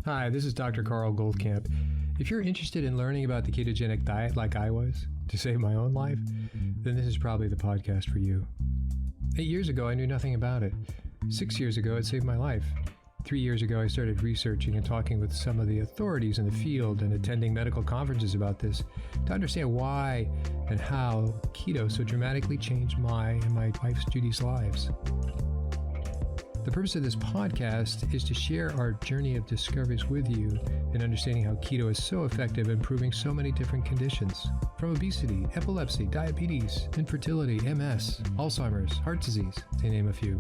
Hi, this is Dr. Carl Goldkamp. If you're interested in learning about the ketogenic diet like I was, to save my own life, then this is probably the podcast for you. 8 years ago, I knew nothing about it. 6 years ago, it saved my life. 3 years ago, I started researching and talking with some of the authorities in the field and attending medical conferences about this to understand why and how keto so dramatically changed my and my wife's Judi's lives. The purpose of this podcast is to share our journey of discoveries with you and understanding how keto is so effective in improving so many different conditions, from obesity, epilepsy, diabetes, infertility, MS, Alzheimer's, heart disease, to name a few.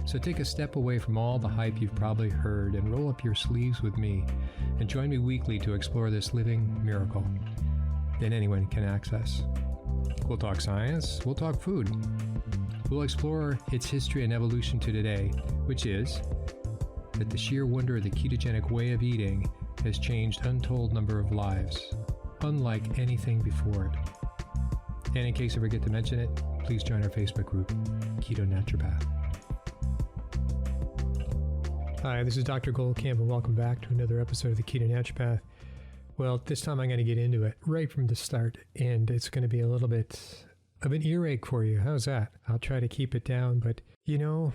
So take a step away from all the hype you've probably heard and roll up your sleeves with me and join me weekly to explore this living miracle that anyone can access. We'll talk science, we'll talk food. We'll explore its history and evolution to today, which is that the sheer wonder of the ketogenic way of eating has changed untold number of lives, unlike anything before it. And in case I forget to mention it, please join our Facebook group, Keto Naturopath. Hi, this is Dr. Goldkamp, and welcome back to another episode of the Keto Naturopath. Well, this time I'm going to get into it right from the start, and it's going to be a little bit of an earache for you. How's that? I'll try to keep it down, but you know,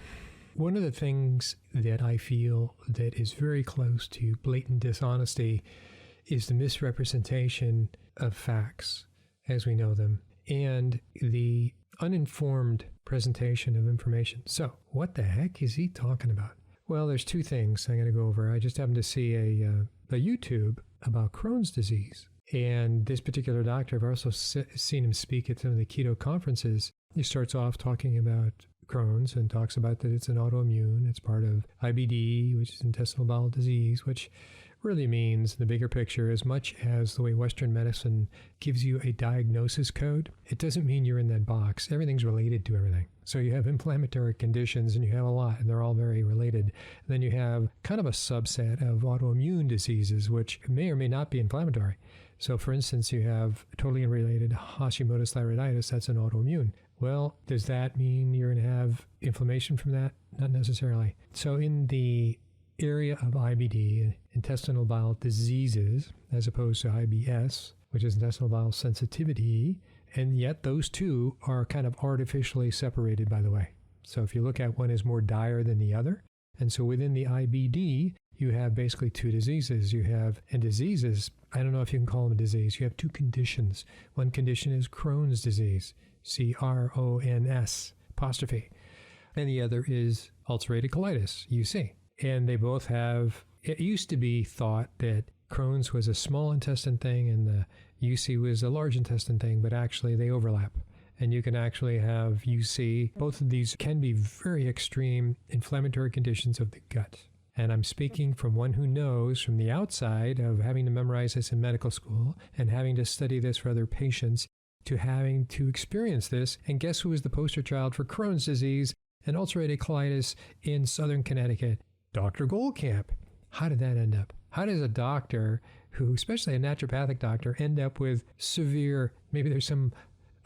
one of the things that I feel that is very close to blatant dishonesty is the misrepresentation of facts as we know them and the uninformed presentation of information. So what the heck is he talking about? Well, there's two things I'm going to go over. I just happened to see a YouTube about Crohn's disease. And this particular doctor, I've also seen him speak at some of the keto conferences. He starts off talking about Crohn's and talks about that it's an autoimmune. It's part of IBD, which is intestinal bowel disease, which really means the bigger picture, as much as the way Western medicine gives you a diagnosis code, it doesn't mean you're in that box. Everything's related to everything. So you have inflammatory conditions, and you have a lot, and they're all very related. And then you have kind of a subset of autoimmune diseases, which may or may not be inflammatory. So for instance, you have totally unrelated Hashimoto's thyroiditis, that's an autoimmune. Well, does that mean you're going to have inflammation from that? Not necessarily. So in the area of IBD, intestinal bowel diseases, as opposed to IBS, which is intestinal bowel sensitivity, and yet those two are kind of artificially separated, by the way. So if you look at one is more dire than the other, and so within the IBD, you have basically two diseases. And diseases, I don't know if you can call them a disease. You have two conditions. One condition is Crohn's disease, C-R-O-N-S apostrophe. And the other is ulcerative colitis, UC. And they both have, it used to be thought that Crohn's was a small intestine thing and the UC was a large intestine thing, but actually they overlap. And you can actually have UC. Both of these can be very extreme inflammatory conditions of the gut. And I'm speaking from one who knows from the outside of having to memorize this in medical school and having to study this for other patients to having to experience this. And guess who was the poster child for Crohn's disease and ulcerative colitis in Southern Connecticut? Dr. Goldkamp. How did that end up? How does a doctor who, especially a naturopathic doctor, end up with severe, maybe there's some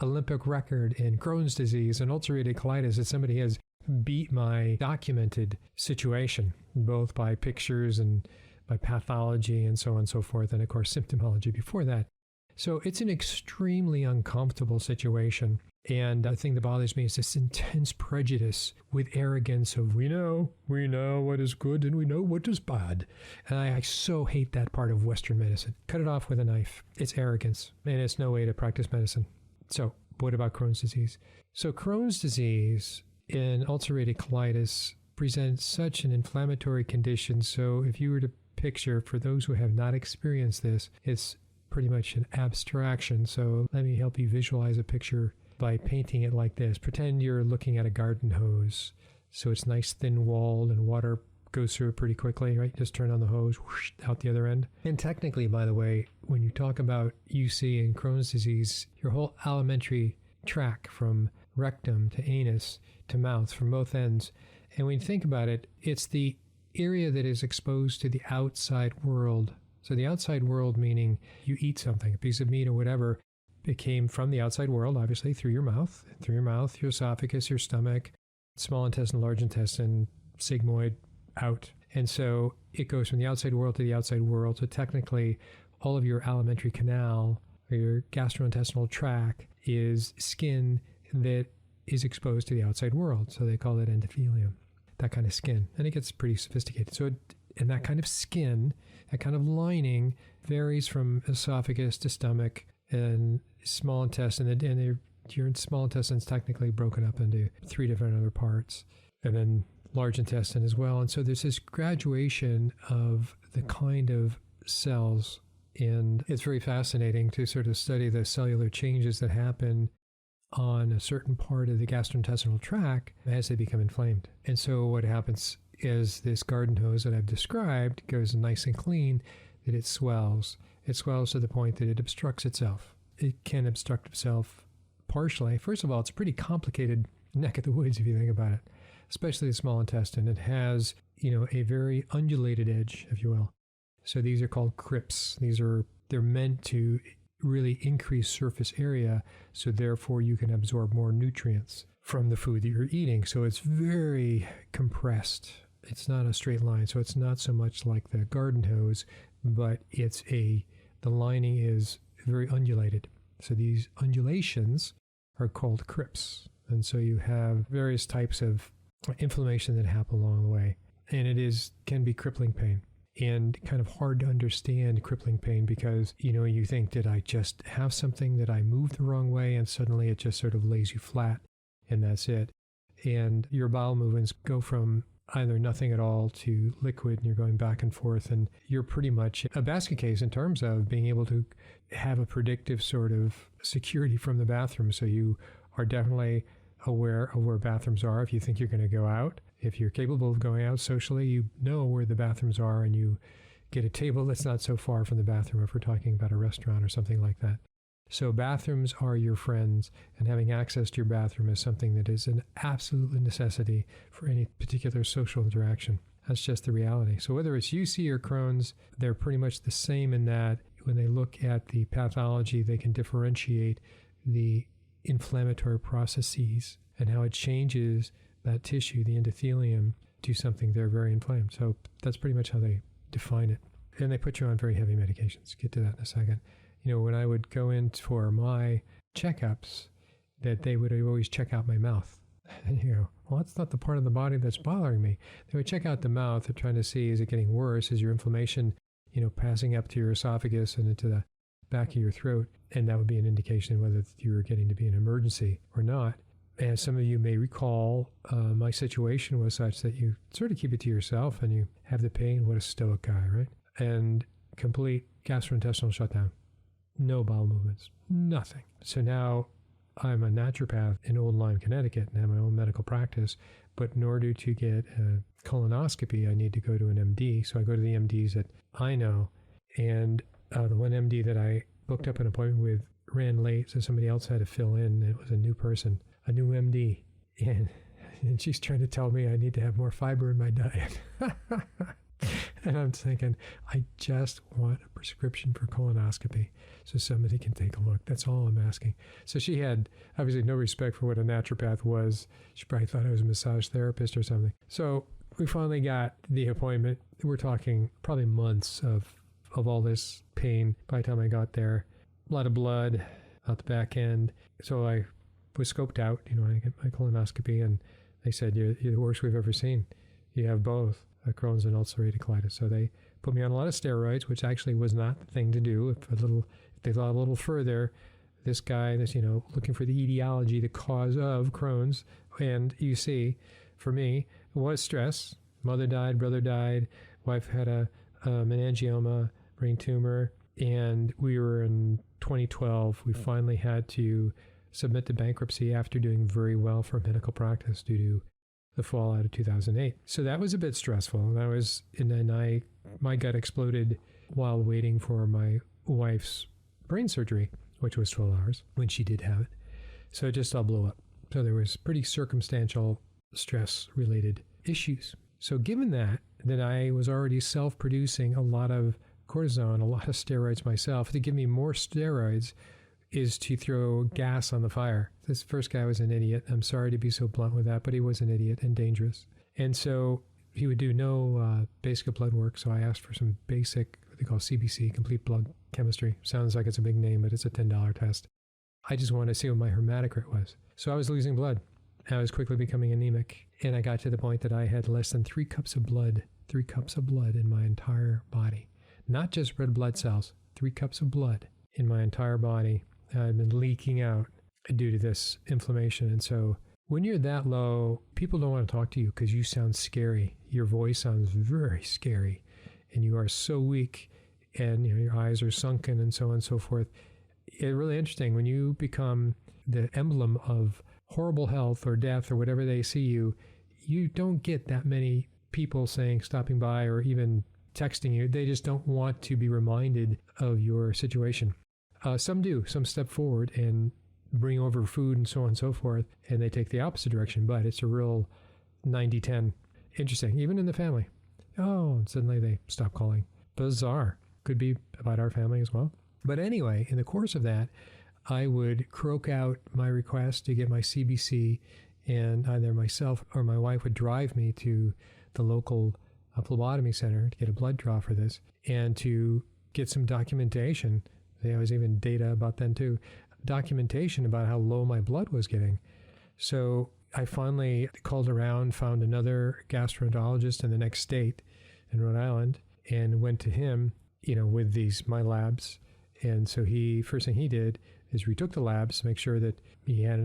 Olympic record in Crohn's disease and ulcerative colitis that somebody has beat my documented situation, both by pictures and by pathology and so on and so forth, and of course symptomology before that. So it's an extremely uncomfortable situation. And the thing that bothers me is this intense prejudice with arrogance of we know what is good and we know what is bad. And I so hate that part of Western medicine. Cut it off with a knife. It's arrogance and it's no way to practice medicine. So what about Crohn's disease? So Crohn's disease and ulcerative colitis present such an inflammatory condition. So if you were to picture, for those who have not experienced this, it's pretty much an abstraction. So let me help you visualize a picture by painting it like this. Pretend you're looking at a garden hose. So it's nice thin walled and water goes through it pretty quickly, right? Just turn on the hose, whoosh, out the other end. And technically, by the way, when you talk about UC and Crohn's disease, your whole alimentary tract from rectum to anus to mouth from both ends. And when you think about it, it's the area that is exposed to the outside world. So the outside world meaning you eat something, a piece of meat or whatever, it came from the outside world, obviously, through your mouth, your esophagus, your stomach, small intestine, large intestine, sigmoid, out. And so it goes from the outside world to the outside world. So technically, all of your alimentary canal or your gastrointestinal tract is skin that is exposed to the outside world. So they call it endothelium, that kind of skin. And it gets pretty sophisticated. And that kind of skin, that kind of lining varies from esophagus to stomach and small intestine. And your small intestine is technically broken up into 3 different other parts. And then large intestine as well. And so there's this graduation of the kind of cells. And it's very fascinating to sort of study the cellular changes that happen on a certain part of the gastrointestinal tract as they become inflamed. And so what happens is this garden hose that I've described goes nice and clean, that it swells. It swells to the point that it obstructs itself. It can obstruct itself partially. First of all, it's a pretty complicated neck of the woods if you think about it, especially the small intestine. It has, a very undulated edge, if you will. So these are called crypts. They're meant to really increase surface area, so therefore you can absorb more nutrients from the food that you're eating. So it's very compressed. It's not a straight line. So it's not so much like the garden hose, but the lining is very undulated. So these undulations are called crypts. And so you have various types of inflammation that happen along the way. And it can be crippling pain. And kind of hard to understand crippling pain because, you think, did I just have something that I moved the wrong way? And suddenly it just sort of lays you flat and that's it. And your bowel movements go from either nothing at all to liquid and you're going back and forth. And you're pretty much a basket case in terms of being able to have a predictive sort of security from the bathroom. So you are definitely aware of where bathrooms are if you think you're going to go out. If you're capable of going out socially, you know where the bathrooms are and you get a table that's not so far from the bathroom if we're talking about a restaurant or something like that. So bathrooms are your friends, and having access to your bathroom is something that is an absolute necessity for any particular social interaction. That's just the reality. So whether it's UC or Crohn's, they're pretty much the same in that when they look at the pathology, they can differentiate the inflammatory processes and how it changes that tissue, the endothelium, to something they're very inflamed. So that's pretty much how they define it. And they put you on very heavy medications. Get to that in a second. When I would go in for my checkups, that they would always check out my mouth. And you go, well, that's not the part of the body that's bothering me. They would check out the mouth. They're trying to see, is it getting worse? Is your inflammation, passing up to your esophagus and into the back of your throat? And that would be an indication whether you were getting to be an emergency or not. And some of you may recall my situation was such that you sort of keep it to yourself and you have the pain. What a stoic guy, right? And complete gastrointestinal shutdown. No bowel movements, nothing. So now I'm a naturopath in Old Lyme, Connecticut, and have my own medical practice. But in order to get a colonoscopy, I need to go to an MD. So I go to the MDs that I know. And the one MD that I booked up an appointment with ran late, so somebody else had to fill in. It was a new person, a new MD. And she's trying to tell me I need to have more fiber in my diet. And I'm thinking, I just want a prescription for colonoscopy so somebody can take a look. That's all I'm asking. So she had obviously no respect for what a naturopath was. She probably thought I was a massage therapist or something. So we finally got the appointment. We're talking probably months of all this pain by the time I got there. A lot of blood out the back end. So I was scoped out, I get my colonoscopy, and they said, you're the worst we've ever seen. You have both Crohn's and ulcerative colitis. So they put me on a lot of steroids, which actually was not the thing to do. If they thought a little further, this guy that's, looking for the etiology, the cause of Crohn's and UC, for me, was stress. Mother died, brother died, wife had a meningioma, brain tumor, and we were in 2012. We finally had to submit to bankruptcy after doing very well for medical practice due to the fallout of 2008. So that was a bit stressful. And then my gut exploded while waiting for my wife's brain surgery, which was 12 hours when she did have it. So it just all blew up. So there was pretty circumstantial stress-related issues. So given that I was already self-producing a lot of cortisone, a lot of steroids myself, to give me more steroids is to throw gas on the fire. This first guy was an idiot. I'm sorry to be so blunt with that, but he was an idiot and dangerous. And so he would do no basic blood work. So I asked for some basic, what they call CBC, complete blood chemistry. Sounds like it's a big name, but it's a $10 test. I just wanted to see what my hematocrit was. So I was losing blood. I was quickly becoming anemic. And I got to the point that I had less than 3 cups of blood in my entire body. Not just red blood cells, 3 cups of blood in my entire body. I'd been leaking out due to this inflammation. And so when you're that low, people don't want to talk to you because you sound scary. Your voice sounds very scary, and you are so weak, and your eyes are sunken, and so on and so forth. It's really interesting when you become the emblem of horrible health or death or whatever they see you. You don't get that many people stopping by, or even texting you. They just don't want to be reminded of your situation. Some do. Some step forward and bring over food and so on and so forth, and they take the opposite direction, but it's a real 90-10. Interesting, even in the family. Oh, and suddenly they stop calling. Bizarre. Could be about our family as well. But anyway, in the course of that, I would croak out my request to get my CBC, and either myself or my wife would drive me to the local phlebotomy center to get a blood draw for this, and to get some documentation. There was even data about then too. Documentation about how low my blood was getting. So I finally called around, found another gastroenterologist in the next state in Rhode Island, and went to him, with my labs. And so first thing he did is retook the labs to make sure that he had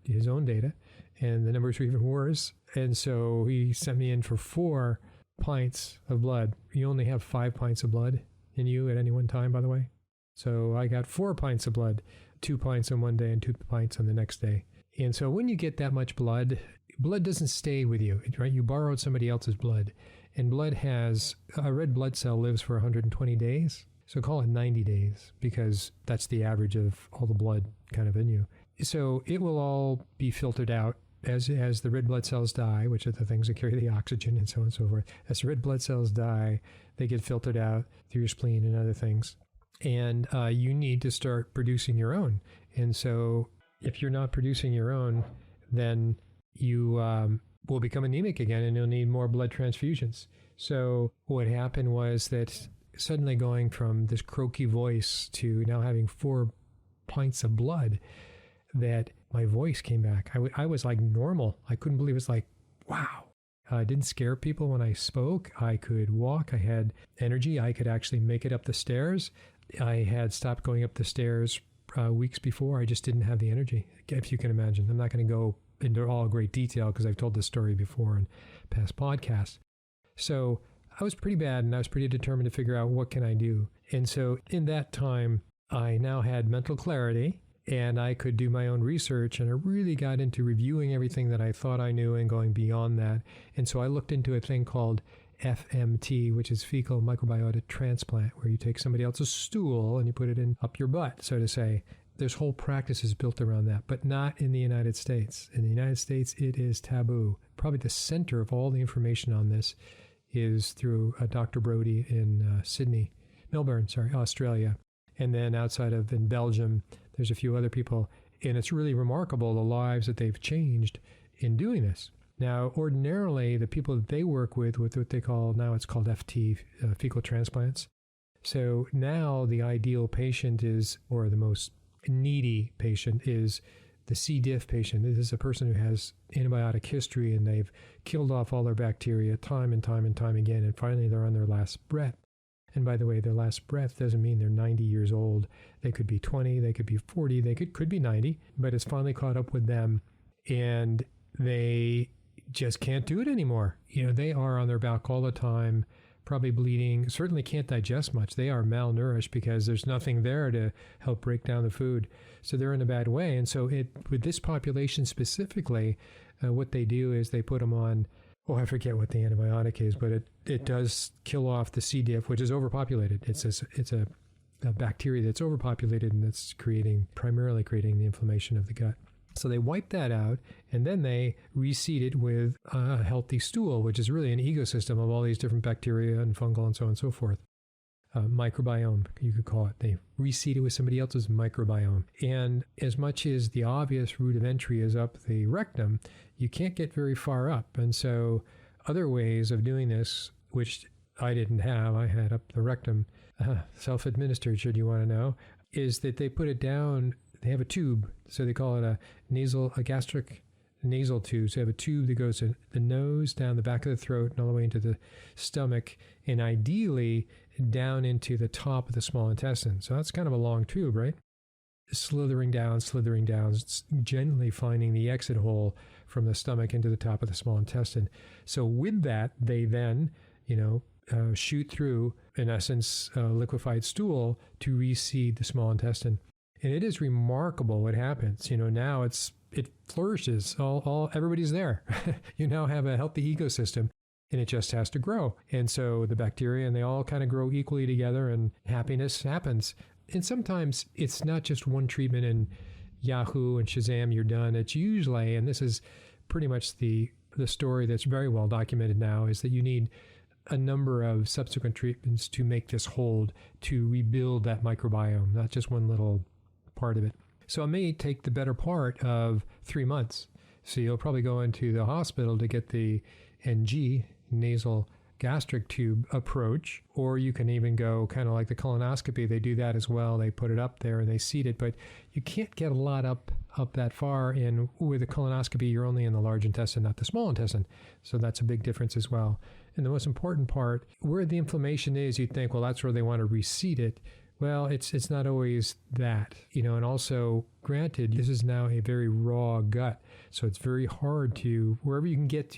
his own data, and the numbers were even worse. And so he sent me in for 4 pints of blood. You only have 5 pints of blood in you at any one time, by the way. So I got 4 pints of blood, 2 pints on one day and 2 pints on the next day. And so when you get that much blood doesn't stay with you, right? You borrowed somebody else's blood, and a red blood cell lives for 120 days. So call it 90 days, because that's the average of all the blood kind of in you. So it will all be filtered out as the red blood cells die, which are the things that carry the oxygen and so on and so forth. As the red blood cells die, they get filtered out through your spleen and other things. And you need to start producing your own. And so if you're not producing your own, then you will become anemic again, and you'll need more blood transfusions. So what happened was that suddenly going from this croaky voice to now having 4 pints of blood, that my voice came back. I was like normal. I couldn't believe it. Was like, wow. I didn't scare people when I spoke. I could walk. I had energy. I could actually make it up the stairs. I had stopped going up the stairs weeks before. I just didn't have the energy, if you can imagine. I'm not going to go into all great detail because I've told this story before in past podcasts. So I was pretty bad, and I was pretty determined to figure out what can I do. And so in that time, I now had mental clarity, and I could do my own research, and I really got into reviewing everything that I thought I knew and going beyond that. And so I looked into a thing called FMT, which is fecal microbiota transplant, where you take somebody else's stool and you put it in up your butt, so to say. There's whole practices built around that, but not in the United States. In the United States, it is taboo. Probably the center of all the information on this is through Dr. Brody in Melbourne, Australia. And then outside of in Belgium, there's a few other people. And it's really remarkable the lives that they've changed in doing this. Now, ordinarily, the people that they work with what they call, now it's called FT, fecal transplants. So now the ideal patient is, or the most needy patient is the C. diff patient. This is a person who has antibiotic history, and they've killed off all their bacteria time and time and time again, and finally they're on their last breath. And by the way, their last breath doesn't mean they're 90 years old. They could be 20, they could be 40, they could be 90, but it's finally caught up with them, and they just can't do it anymore. They are on their back all the time, probably bleeding, certainly can't digest much. They are malnourished because there's nothing there to help break down the food. So they're in a bad way. And so with this population specifically, what they do is they put them on, I forget what the antibiotic is, but it does kill off the C. diff, which is overpopulated. It's a bacteria that's overpopulated, and that's primarily creating the inflammation of the gut. So they wipe that out, and then they reseed it with a healthy stool, which is really an ecosystem of all these different bacteria and fungal and so on and so forth. Microbiome, you could call it. They reseed it with somebody else's microbiome. And as much as the obvious route of entry is up the rectum, you can't get very far up. And so other ways of doing this, which I didn't have, I had up the rectum, self-administered, should you want to know, is that they put it down, they have a tube, so they call it a gastric nasal tube. So you have a tube that goes to the nose, down the back of the throat, and all the way into the stomach, and ideally down into the top of the small intestine. So that's kind of a long tube, right? Slithering down, it's gently finding the exit hole from the stomach into the top of the small intestine. So with that, they then, shoot through, in essence, liquefied stool to reseed the small intestine. And it is remarkable what happens. Now it flourishes. Everybody's there. You now have a healthy ecosystem, and it just has to grow. And so the bacteria, and they all kind of grow equally together, and happiness happens. And sometimes it's not just one treatment and Yahoo and Shazam, you're done. It's usually, and this is pretty much the story that's very well documented now, is that you need a number of subsequent treatments to make this hold, to rebuild that microbiome, not just one little part of it. So it may take the better part of 3 months. So you'll probably go into the hospital to get the NG, nasal gastric tube approach, or you can even go kind of like the colonoscopy. They do that as well. They put it up there and they seat it, but you can't get a lot up that far. And with a colonoscopy, you're only in the large intestine, not the small intestine. So that's a big difference as well. And the most important part, where the inflammation is, you'd think, well, that's where they want to reseat it. Well, it's not always that, and also, granted, this is now a very raw gut. So it's very hard to, wherever you can get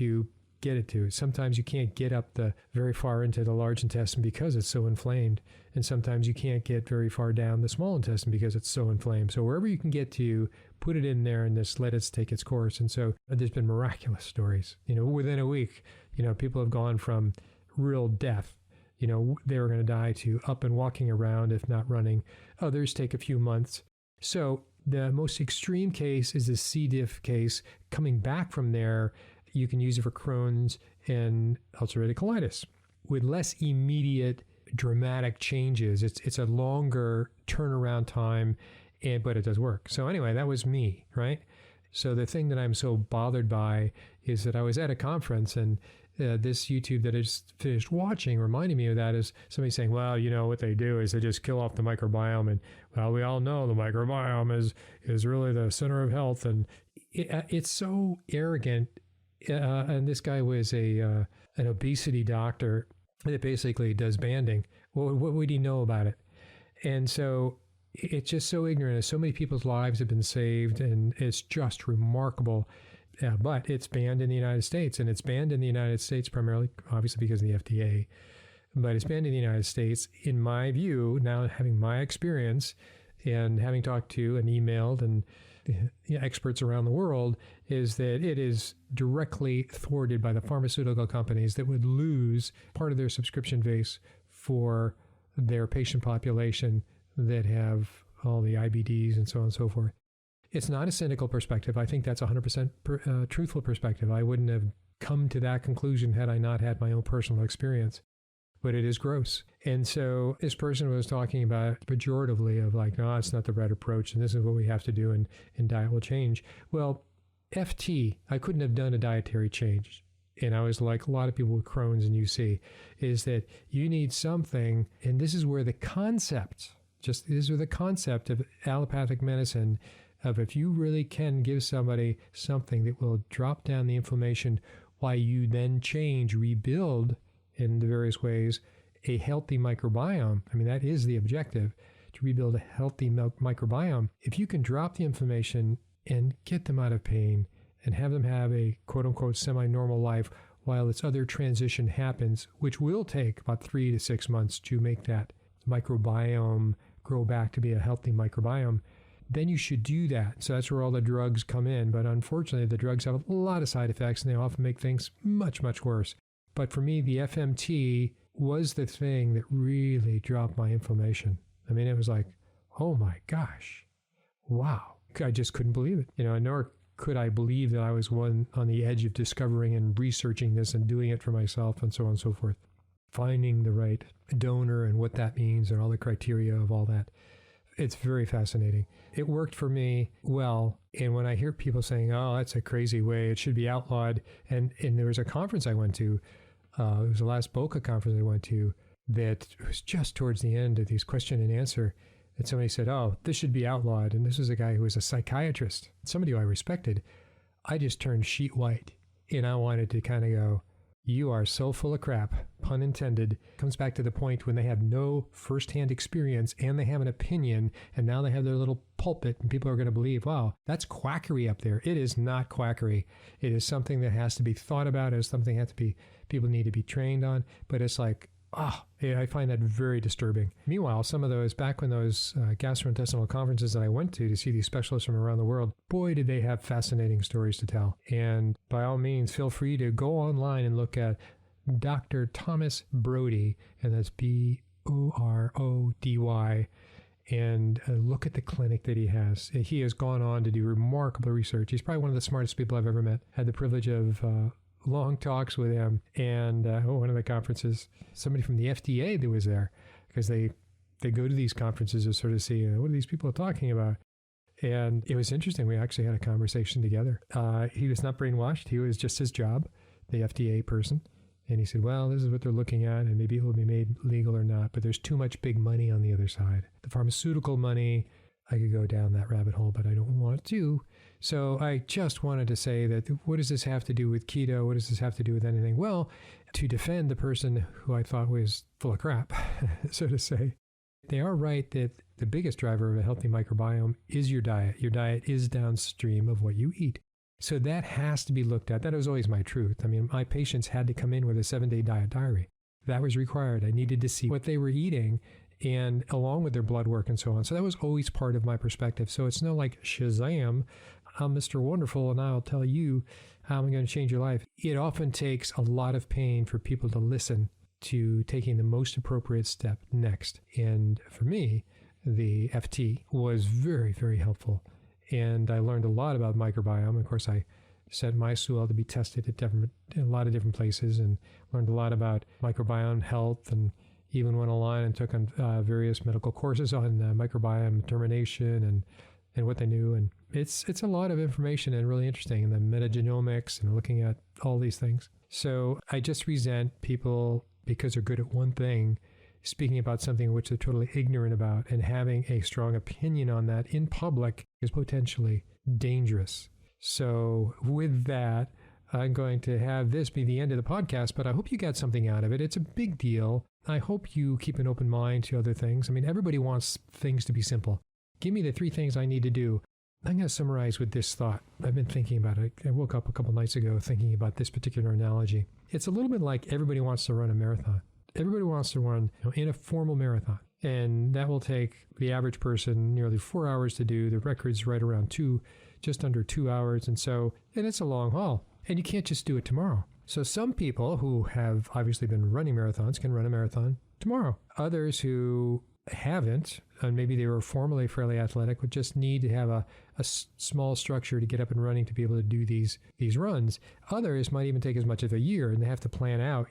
it to. Sometimes you can't get up very far into the large intestine because it's so inflamed. And sometimes you can't get very far down the small intestine because it's so inflamed. So wherever you can get to, put it in there and just let it take its course. And so there's been miraculous stories. Within a week, people have gone from real death, they were going to die, to up and walking around, if not running. Others take a few months. So the most extreme case is the C. diff case. Coming back from there, you can use it for Crohn's and ulcerative colitis with less immediate dramatic changes. It's a longer turnaround time, but it does work. So anyway, that was me, right? So the thing that I'm so bothered by is that I was at a conference, and this YouTube that I just finished watching reminded me of that, is somebody saying, well, what they do is they just kill off the microbiome. And well, we all know the microbiome is really the center of health. And it's so arrogant. And this guy was an obesity doctor that basically does banding. Well, what would he know about it? And so it's just so ignorant. So many people's lives have been saved, and it's just remarkable. But it's banned in the United States, and it's banned in the United States primarily, obviously, because of the FDA. But it's banned in the United States. In my view, now having my experience and having talked to and emailed and experts around the world, is that it is directly thwarted by the pharmaceutical companies that would lose part of their subscription base for their patient population that have all the IBDs and so on and so forth. It's not a cynical perspective. I think that's 100% truthful perspective. I wouldn't have come to that conclusion had I not had my own personal experience. But it is gross. And so this person was talking about pejoratively of like, no, it's not the right approach, and this is what we have to do, and diet will change. Well, FT, I couldn't have done a dietary change. And I was like a lot of people with Crohn's and UC, is that you need something, and this is where the concept of allopathic medicine, of if you really can give somebody something that will drop down the inflammation while you then rebuild in the various ways, a healthy microbiome. I mean, that is the objective, to rebuild a healthy microbiome. If you can drop the inflammation and get them out of pain and have them have a quote unquote semi-normal life while this other transition happens, which will take about 3 to 6 months to make that microbiome grow back to be a healthy microbiome, then you should do that. So that's where all the drugs come in. But unfortunately, the drugs have a lot of side effects, and they often make things much, much worse. But for me, the FMT was the thing that really dropped my inflammation. I mean, it was like, oh my gosh, wow. I just couldn't believe it. Nor could I believe that I was one on the edge of discovering and researching this and doing it for myself and so on and so forth. Finding the right donor and what that means and all the criteria of all that. It's very fascinating. It worked for me well. And when I hear people saying, oh, that's a crazy way, it should be outlawed. And there was a conference I went to, it was the last BOCA conference I went to, that was just towards the end of these question and answer. And somebody said, oh, this should be outlawed. And this was a guy who was a psychiatrist, somebody who I respected. I just turned sheet white. And I wanted to kind of go, you are so full of crap, pun intended. Comes back to the point when they have no firsthand experience and they have an opinion, and now they have their little pulpit and people are going to believe, wow, that's quackery up there. It is not quackery. It is something that has to be thought about. It is something that people need to be trained on. But it's like, I find that very disturbing. Meanwhile, some of those, back when those gastrointestinal conferences that I went to see these specialists from around the world, boy, did they have fascinating stories to tell. And by all means, feel free to go online and look at Dr. Thomas Brody, and that's Brody, and look at the clinic that he has. He has gone on to do remarkable research. He's probably one of the smartest people I've ever met. Had the privilege of long talks with him, and one of the conferences, somebody from the FDA that was there, because they go to these conferences to sort of see what are these people talking about. And it was interesting. We actually had a conversation together. He was not brainwashed. He was just his job, the FDA person. And he said, well, this is what they're looking at, and maybe it will be made legal or not, but there's too much big money on the other side. The pharmaceutical money, I could go down that rabbit hole, but I don't want to. So I just wanted to say that what does this have to do with keto? What does this have to do with anything? Well, to defend the person who I thought was full of crap, so to say, they are right that the biggest driver of a healthy microbiome is your diet. Your diet is downstream of what you eat. So that has to be looked at. That was always my truth. I mean, my patients had to come in with a 7-day diet diary. That was required. I needed to see what they were eating, and along with their blood work and so on. So that was always part of my perspective. So it's not like Shazam, I'm Mr. Wonderful and I'll tell you how I'm going to change your life. It often takes a lot of pain for people to listen to taking the most appropriate step next. And for me, the FT was very, very helpful. And I learned a lot about microbiome. Of course, I sent my stool to be tested at a lot of different places, and learned a lot about microbiome health, and even went online and took on various medical courses on microbiome determination and what they knew. And it's a lot of information and really interesting, and the metagenomics and looking at all these things. So I just resent people because they're good at one thing, speaking about something which they're totally ignorant about, and having a strong opinion on that in public is potentially dangerous. So with that, I'm going to have this be the end of the podcast, but I hope you got something out of it. It's a big deal. I hope you keep an open mind to other things. I mean, everybody wants things to be simple. Give me the 3 things I need to do. I'm going to summarize with this thought. I've been thinking about it. I woke up a couple nights ago thinking about this particular analogy. It's a little bit like everybody wants to run a marathon. Everybody wants to run in a formal marathon. And that will take the average person nearly 4 hours to do. The record's right around just under 2 hours. And it's a long haul. And you can't just do it tomorrow. So some people who have obviously been running marathons can run a marathon tomorrow. Others who haven't, and maybe they were formerly fairly athletic, but just need to have a small structure to get up and running to be able to do these runs. Others might even take as much as a year, and they have to plan out,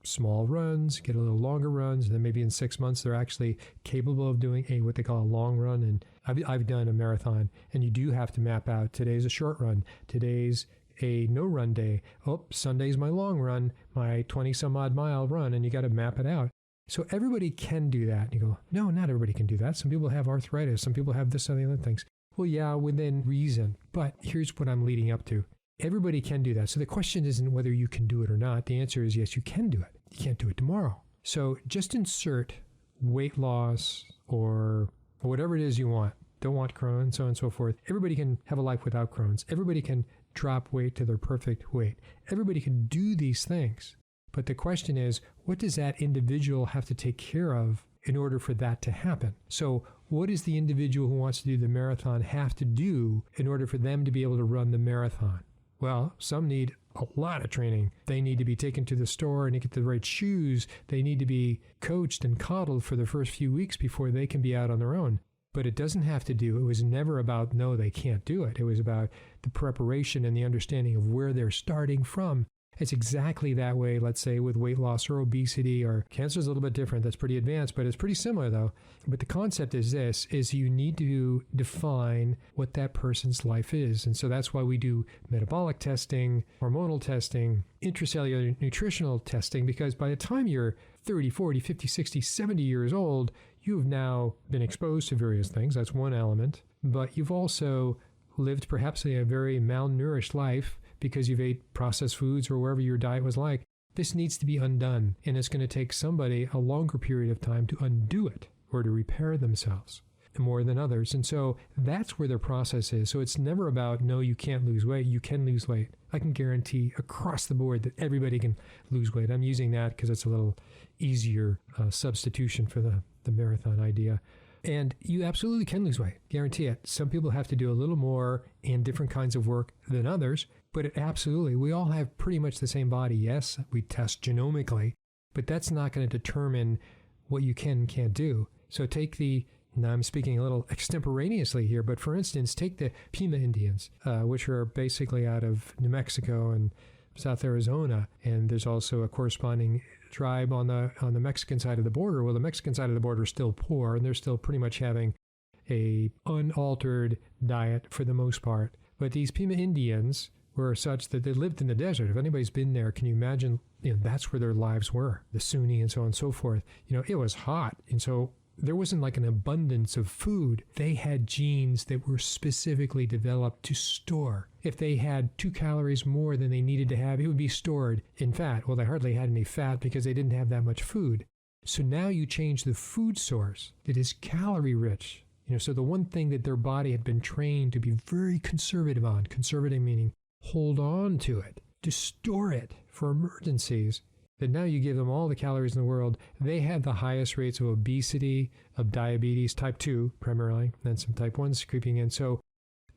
small runs, get a little longer runs, and then maybe in 6 months they're actually capable of doing what they call a long run. And I've done a marathon, and you do have to map out, today's a short run, today's a no run day. Oh, Sunday's my long run, my 20 some odd mile run, and you got to map it out. So everybody can do that. And you go, no, not everybody can do that. Some people have arthritis. Some people have this and the other things. Well, yeah, within reason. But here's what I'm leading up to. Everybody can do that. So the question isn't whether you can do it or not. The answer is yes, you can do it. You can't do it tomorrow. So just insert weight loss or whatever it is you want. Don't want Crohn's, so on and so forth. Everybody can have a life without Crohn's. Everybody can drop weight to their perfect weight. Everybody can do these things. But the question is, what does that individual have to take care of in order for that to happen? So what does the individual who wants to do the marathon have to do in order for them to be able to run the marathon? Well, some need a lot of training. They need to be taken to the store and get the right shoes. They need to be coached and coddled for the first few weeks before they can be out on their own. But it doesn't have to do. It was never about, no, they can't do it. It was about the preparation and the understanding of where they're starting from. It's exactly that way, let's say, with weight loss or obesity, or cancer is a little bit different. That's pretty advanced, but it's pretty similar though. But the concept is this, is you need to define what that person's life is. And so that's why we do metabolic testing, hormonal testing, intracellular nutritional testing, because by the time you're 30, 40, 50, 60, 70 years old, you've now been exposed to various things. That's one element. But you've also lived perhaps a very malnourished life because you've ate processed foods or wherever your diet was like. This needs to be undone. And it's going to take somebody a longer period of time to undo it or to repair themselves more than others. And so that's where their process is. So it's never about, no, you can't lose weight. You can lose weight. I can guarantee across the board that everybody can lose weight. I'm using that because it's a little easier substitution for the marathon idea. And you absolutely can lose weight. Guarantee it. Some people have to do a little more and different kinds of work than others, but absolutely, we all have pretty much the same body. Yes, we test genomically, but that's not going to determine what you can and can't do. So now I'm speaking a little extemporaneously here, but for instance, take the Pima Indians, which are basically out of New Mexico and South Arizona, and there's also a corresponding tribe on the Mexican side of the border. Well, the Mexican side of the border is still poor, and they're still pretty much having a unaltered diet for the most part. But these Pima Indians were such that they lived in the desert. If anybody's been there, can you imagine? That's where their lives were, the Sunni and so on and so forth. It was hot, and so there wasn't like an abundance of food. They had genes that were specifically developed to store. If they had 2 calories more than they needed to have, it would be stored in fat. Well, they hardly had any fat because they didn't have that much food. So now you change the food source that is calorie rich. So the one thing that their body had been trained to be very conservative on, conservative meaning hold on to it, to store it for emergencies, that now you give them all the calories in the world. They have the highest rates of obesity, of diabetes, type 2 primarily, then some type 1s creeping in. So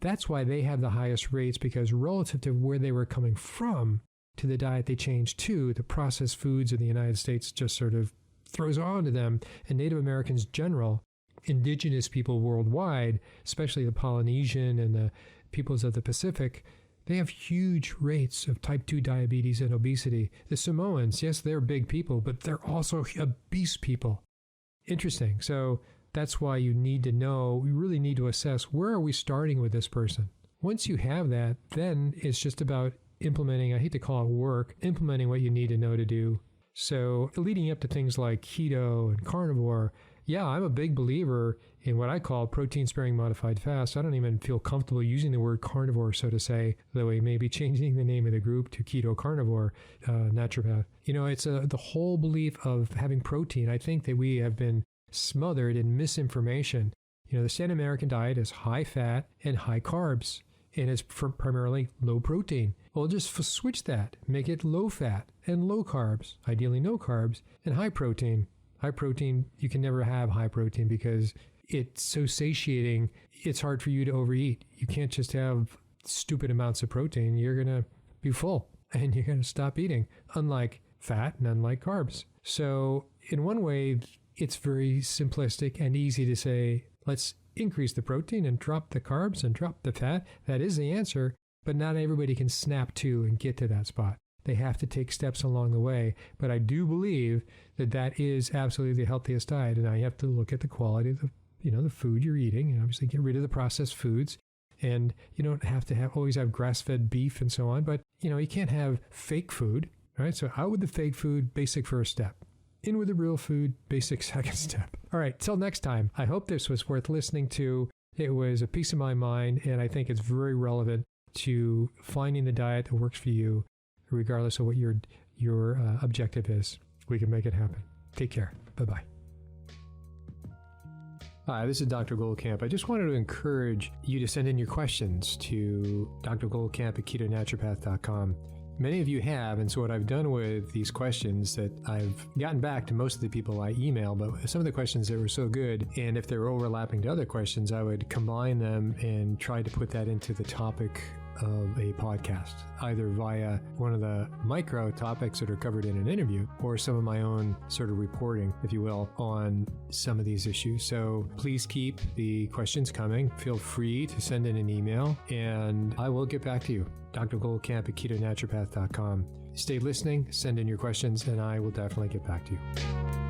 that's why they have the highest rates, because relative to where they were coming from to the diet they changed to, the processed foods of the United States just sort of throws on to them. And Native Americans general, indigenous people worldwide, especially the Polynesian and the peoples of the Pacific, they have huge rates of type 2 diabetes and obesity. The Samoans, yes, they're big people, but they're also obese people. Interesting. So that's why you need to know, we really need to assess, where are we starting with this person? Once you have that, then it's just about implementing, I hate to call it work, implementing what you need to know to do. So leading up to things like keto and carnivore, yeah, I'm a big believer in what I call protein-sparing modified fast. I don't even feel comfortable using the word carnivore, so to say, though we may be changing the name of the group to Keto Carnivore Naturopath. It's the whole belief of having protein. I think that we have been smothered in misinformation. The standard American diet is high fat and high carbs, and it's primarily low protein. Well, just switch that. Make it low fat and low carbs, ideally no carbs, and high protein. High protein, you can never have high protein because it's so satiating, it's hard for you to overeat. You can't just have stupid amounts of protein. You're going to be full and you're going to stop eating, unlike fat and unlike carbs. So in one way, it's very simplistic and easy to say, let's increase the protein and drop the carbs and drop the fat. That is the answer, but not everybody can snap to and get to that spot. They have to take steps along the way. But I do believe that is absolutely the healthiest diet. And now you have to look at the quality of the food you're eating, and obviously get rid of the processed foods. And you don't have to always have grass-fed beef and so on, but you can't have fake food, right? So out with the fake food, basic first step. In with the real food, basic second step. All right, till next time. I hope this was worth listening to. It was a piece of my mind, and I think it's very relevant to finding the diet that works for you, regardless of what your objective is. We can make it happen. Take care. Bye-bye. Hi, this is Dr. Goldkamp. I just wanted to encourage you to send in your questions to drgoldkamp@ketonaturopath.com. Many of you have, and so what I've done with these questions, that I've gotten back to most of the people I email, but some of the questions that were so good, and if they're overlapping to other questions, I would combine them and try to put that into the topic of a podcast, either via one of the micro topics that are covered in an interview or some of my own sort of reporting, if you will, on some of these issues. So please keep the questions coming. Feel free to send in an email and I will get back to you. drgoldkamp@ketonaturopath.com. Stay listening, send in your questions, and I will definitely get back to you.